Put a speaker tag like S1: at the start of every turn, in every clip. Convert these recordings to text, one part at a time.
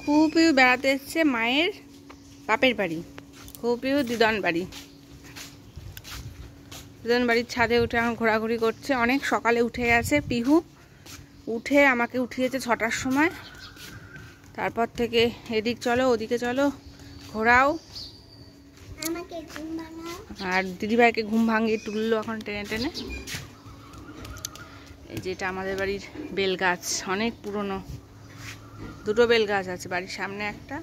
S1: খুবই বেড়াতে এসছে মায়ের বাপের বাড়ি, খুবই দিদন বাড়ি। দিদন বাড়ির ছাদে উঠে এখন ঘোরাঘুরি করছে। অনেক সকালে উঠে গেছে পিহু, উঠে আমাকে উঠিয়েছে 6টার সময়। তারপর থেকে এদিক চলো ওদিকে চলো, ঘোরাও, আর দিদিভাইকে ঘুম ভাঙিয়ে তুললো এখন টেনে টেনে। এই যে এটা আমাদের বাড়ির বেল গাছ, অনেক পুরনো, 2টো বেল গাছ আছে বাড়ির সামনে একটা,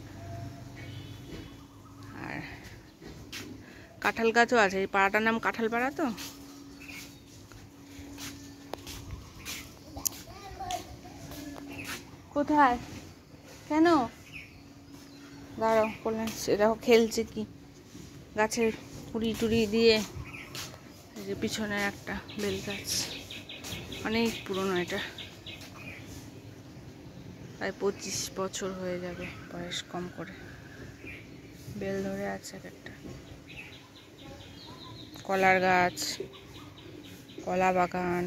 S1: আর কাঁঠাল গাছও আছে। এই পাড়াটার নাম কাঁঠাল পাড়া। তো কোথায় কেন দাঁড়াও, দেখো খেলছে কি গাছের কুড়ি টুড়ি দিয়ে। এই যে পিছনে একটা বেল গাছ, অনেক পুরনো, এটা প্রায় 25 বছর হয়ে যাবে বয়স, কম করে বেল ধরে আছে একটা। কলার গাছ, কলা বাগান,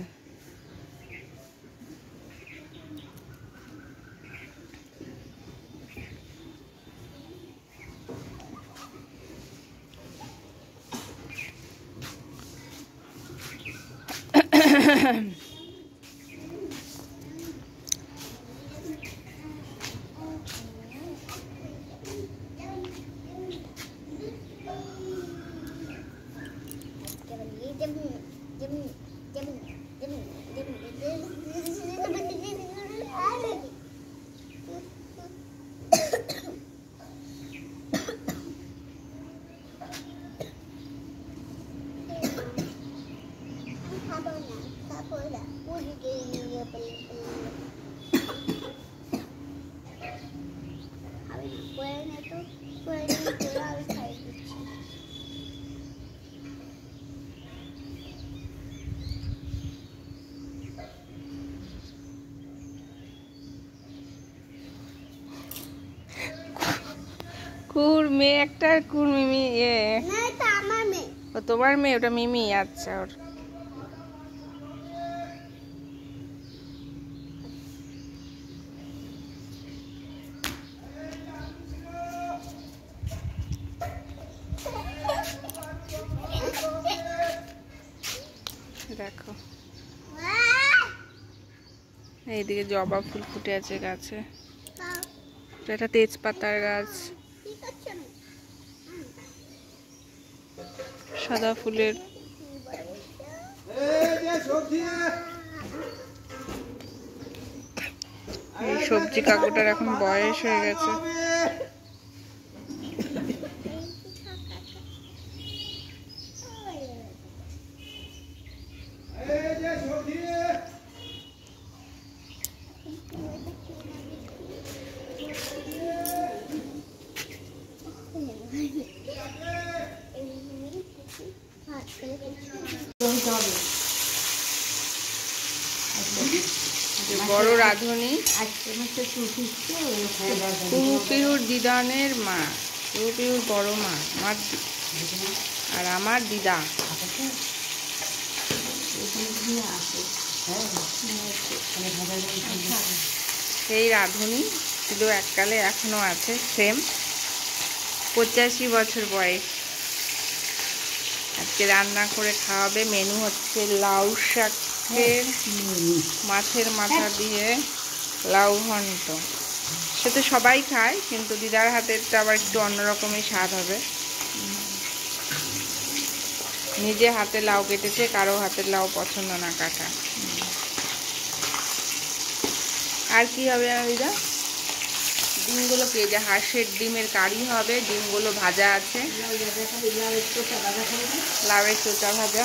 S1: কুর মেয়ে একটা, কুর মিমি। ও তোমার মেয়ে, ওটা মিমি। আচ্ছা, ওর দেখো এইদিকে জবা ফুল ফুটে আছে গাছে। এটা তেজপাতার গাছ, সাদা ফুলের। এই সবজি কাকুটার এখন বয়স হয়ে গেছে। বড় রাঁধুনি, কুহু পিহুর দিদানের মা, কুহু পিহুর বড় মা, আমার আর আমার দিদা। সেই রাঁধুনি ছিল এককালে, এখনো আছে সেম, 85 বছর বয়স। আজকে রান্না করে খাওয়াবে। মেনু হচ্ছে লাউ শাকের মাছের মাথা দিয়ে লাউ ঘন্ট। সে তো সবাই খায়, কিন্তু দিদার হাতেরটা আবার একটু অন্যরকমই স্বাদ হবে। নিজে হাতে লাউ কেটেছে, কারো হাতের লাউ পছন্দ না কাটা। আর কি হবে দিদা? ডিমগুলো কে যে হাঁসের ডিমের কারি হবে, ডিমগুলো ভাজা আছে, লাউয়ের চোচা ভাজা।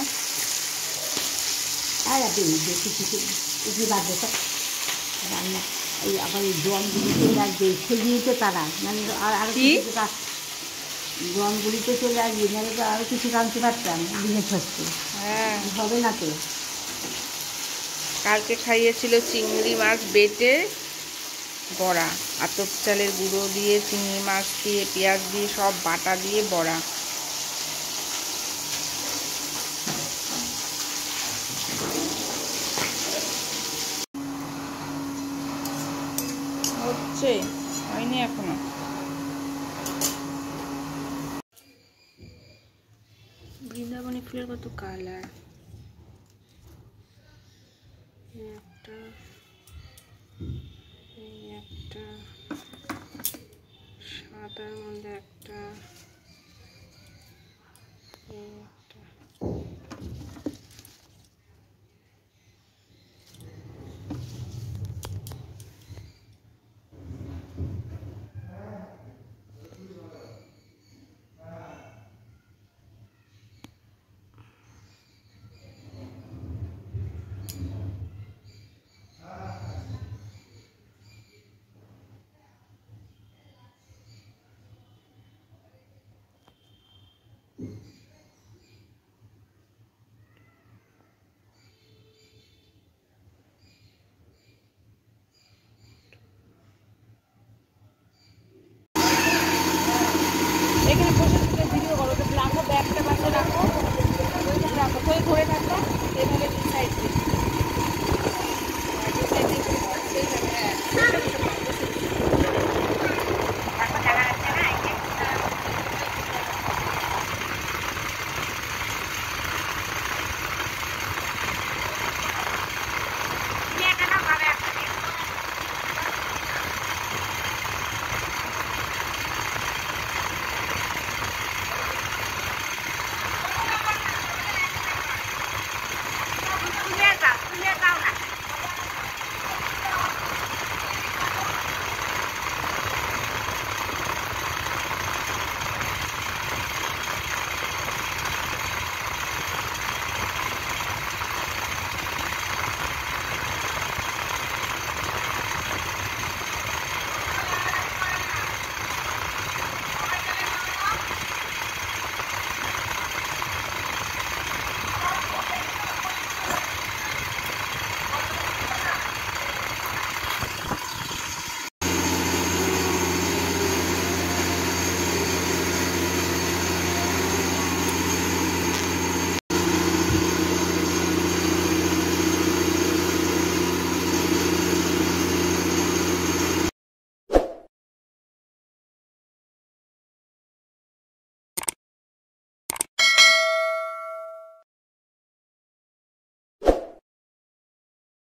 S2: জমগুলিতে চলে আসবে, নাহলে তো আরো কিছু রাঁধতে পারতাম ডিমের ছস্তে।
S1: হ্যাঁ,
S2: হবে না তো।
S1: কালকে খাইয়েছিল চিংড়ি মাছ বেটে বড়া, আতপ চালের গুঁড়ো দিয়ে, চিংড়ি মাছ দিয়ে, পেঁয়াজ দিয়ে, সব বাটা দিয়ে বড়া। হচ্ছে হয়নি এখনো। বৃন্দাবনী ফুলের কত কালার, একটা, এই একটা, সাদার মধ্যে একটা,